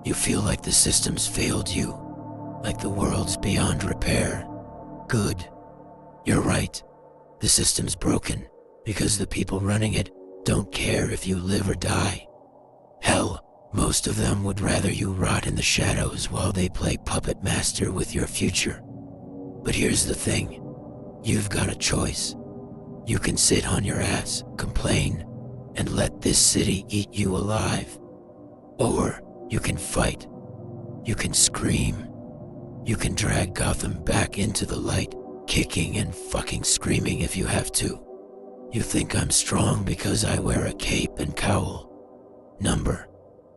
You feel like the system's failed you, like the world's beyond repair. Good. You're right. The system's broken because the people running it don't care if you live or die. Hell, most of them would rather you rot in the shadows while they play puppet master with your future. But here's the thing. You've got a choice. You can sit on your ass, complain, and let this city eat you alive. Or you can fight. You can scream. You can drag Gotham back into the light, kicking and fucking screaming if you have to. You think I'm strong because I wear a cape and cowl. Number.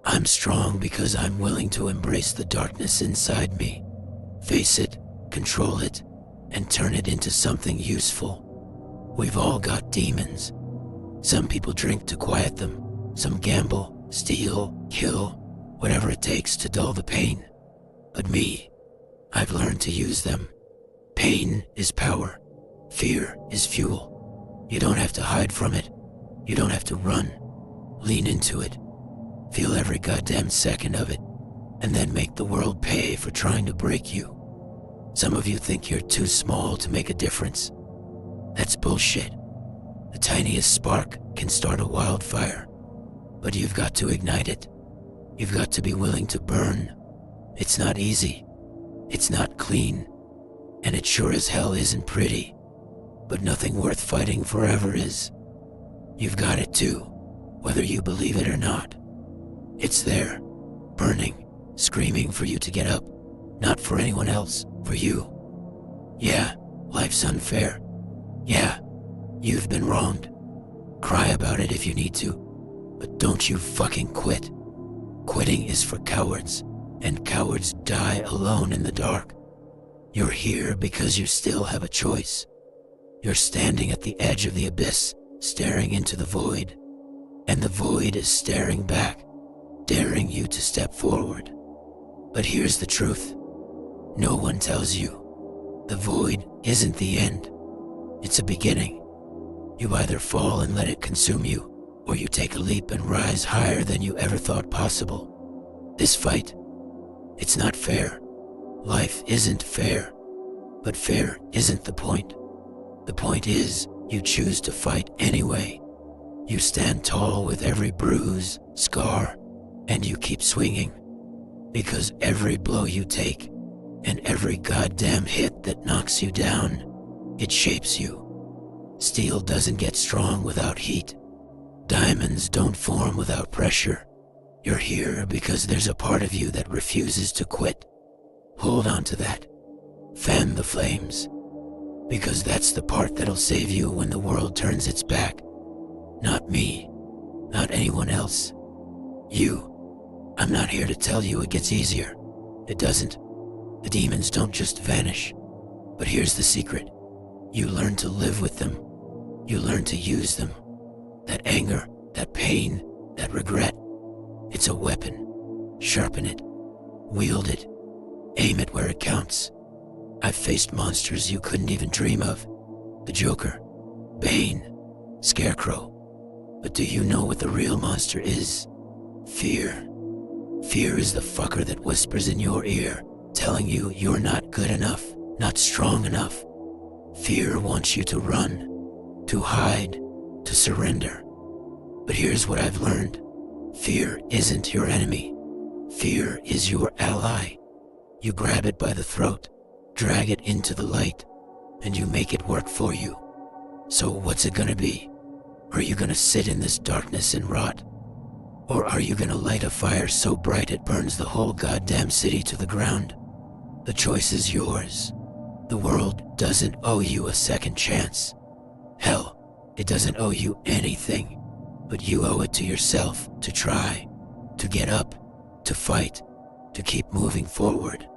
I'm strong because I'm willing to embrace the darkness inside me, face it, control it, and turn it into something useful. We've all got demons. Some people drink to quiet them. Some gamble, steal, kill, whatever it takes to dull the pain. But me, I've learned to use them. Pain is power. Fear is fuel. You don't have to hide from it. You don't have to run. Lean into it. Feel every goddamn second of it, and then make the world pay for trying to break you. Some of you think you're too small to make a difference. That's bullshit. The tiniest spark can start a wildfire, but you've got to ignite it. You've got to be willing to burn. It's not easy. It's not clean. And it sure as hell isn't pretty. But nothing worth fighting forever is. You've got it too, whether you believe it or not. It's there, burning, screaming for you to get up. Not for anyone else, for you. Yeah, life's unfair. Yeah, you've been wronged. Cry about it if you need to, but don't you fucking quit. Quitting is for cowards, and cowards die alone in the dark. You're here because you still have a choice. You're standing at the edge of the abyss, staring into the void, and the void is staring back, daring you to step forward. But here's the truth. No one tells you. The void isn't the end. It's a beginning. You either fall and let it consume you, or you take a leap and rise higher than you ever thought possible. This fight, it's not fair. Life isn't fair. But fair isn't the point. The point is, you choose to fight anyway. You stand tall with every bruise, scar, and you keep swinging. Because every blow you take, and every goddamn hit that knocks you down, it shapes you. Steel doesn't get strong without heat. Diamonds don't form without pressure. You're here because there's a part of you that refuses to quit. Hold on to that. Fan the flames. Because that's the part that'll save you when the world turns its back. Not me. Not anyone else. You. I'm not here to tell you it gets easier. It doesn't. The demons don't just vanish. But here's the secret. You learn to live with them. You learn to use them. That anger, that pain, that regret. It's a weapon. Sharpen it. Wield it. Aim it where it counts. I've faced monsters you couldn't even dream of. The Joker, Bane, Scarecrow. But do you know what the real monster is? Fear. Fear is the fucker that whispers in your ear, telling you you're not good enough, not strong enough. Fear wants you to run, to hide, to surrender. But here's what I've learned. Fear isn't your enemy. Fear is your ally. You grab it by the throat, drag it into the light, and you make it work for you. So what's it gonna be? Are you gonna sit in this darkness and rot? Or are you gonna light a fire so bright it burns the whole goddamn city to the ground? The choice is yours. The world doesn't owe you a second chance. Hell, it doesn't owe you anything. But you owe it to yourself to try, to get up, to fight, to keep moving forward.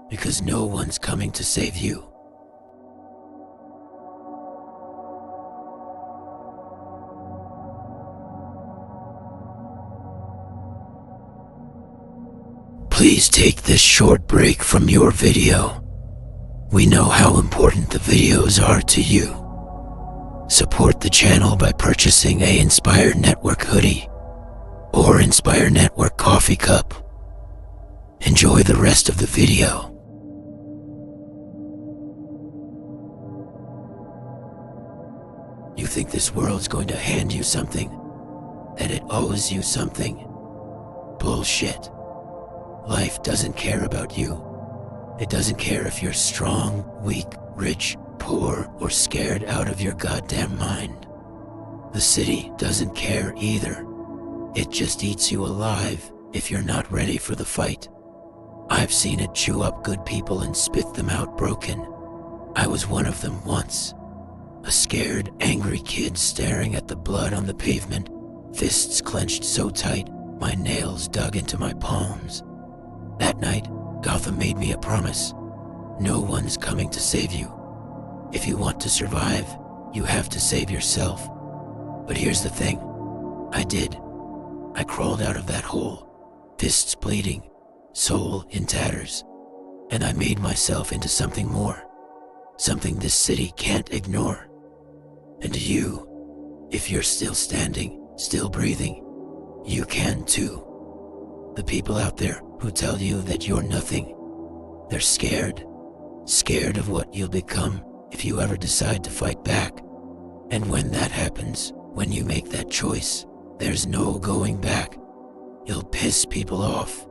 Because no one's coming to save you. Please take this short break from your video. We know how important the videos are to you. Support the channel by purchasing a Inspire Network hoodie or Inspire Network coffee cup. Enjoy the rest of the video. You think this world's going to hand you something, that it owes you something? Bullshit. Life doesn't care about you. It doesn't care if you're strong, weak, rich, poor, or scared out of your goddamn mind. The city doesn't care either. It just eats you alive if you're not ready for the fight. I've seen it chew up good people and spit them out broken. I was one of them once. A scared, angry kid staring at the blood on the pavement, fists clenched so tight, my nails dug into my palms. That night, Gotham made me a promise. No one's coming to save you. If you want to survive, you have to save yourself. But here's the thing. I did. I crawled out of that hole, fists bleeding, soul in tatters, and I made myself into something more. Something this city can't ignore. And you, if you're still standing, still breathing, you can too. The people out there who tell you that you're nothing, they're scared. Scared of what you'll become if you ever decide to fight back. And when that happens, when you make that choice, there's no going back. You'll piss people off.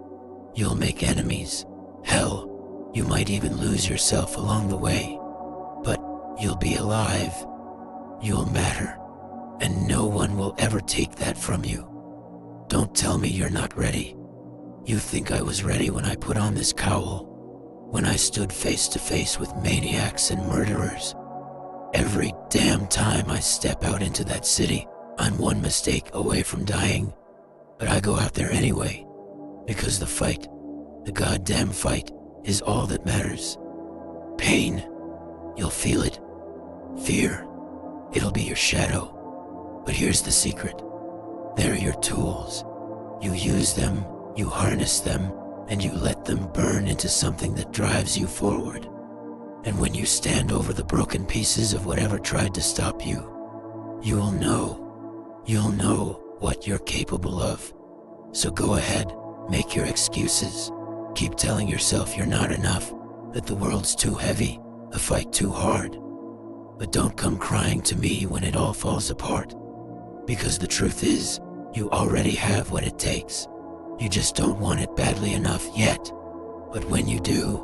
You'll make enemies. Hell, you might even lose yourself along the way. But you'll be alive. You'll matter. And no one will ever take that from you. Don't tell me you're not ready. You think I was ready when I put on this cowl, when I stood face to face with maniacs and murderers. Every damn time I step out into that city, I'm one mistake away from dying. But I go out there anyway, because the fight, the goddamn fight, is all that matters. Pain, you'll feel it. Fear, it'll be your shadow. But here's the secret. They're your tools. You use them, you harness them, and you let them burn into something that drives you forward. And when you stand over the broken pieces of whatever tried to stop you, you'll know what you're capable of. So go ahead, make your excuses. Keep telling yourself you're not enough, that the world's too heavy, the fight too hard. But don't come crying to me when it all falls apart. Because the truth is, you already have what it takes. You just don't want it badly enough yet. But when you do,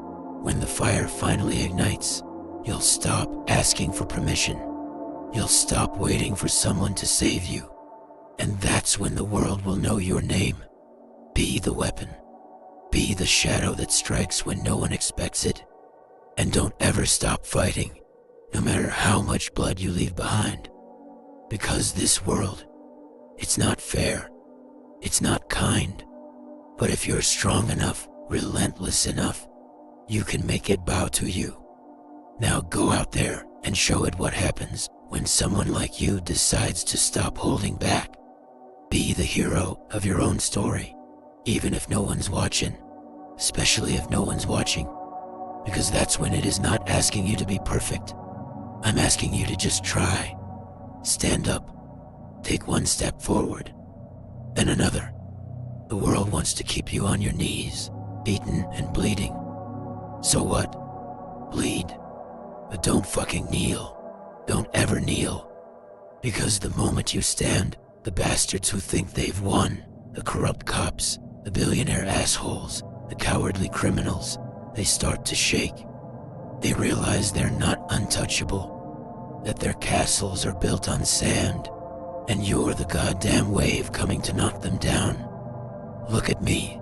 when the fire finally ignites, you'll stop asking for permission. You'll stop waiting for someone to save you. And that's when the world will know your name. Be the weapon. Be the shadow that strikes when no one expects it. And don't ever stop fighting, no matter how much blood you leave behind. Because this world, it's not fair. It's not kind. But if you're strong enough, relentless enough, you can make it bow to you. Now go out there and show it what happens when someone like you decides to stop holding back. Be the hero of your own story, even if no one's watching, especially if no one's watching, because that's when it is not asking you to be perfect. I'm asking you to just try. Stand up. Take one step forward, then another. The world wants to keep you on your knees, beaten and bleeding. So what? Bleed. But don't fucking kneel. Don't ever kneel. Because the moment you stand, the bastards who think they've won, the corrupt cops, the billionaire assholes, the cowardly criminals, they start to shake. They realize they're not untouchable, that their castles are built on sand, and you're the goddamn wave coming to knock them down. Look at me.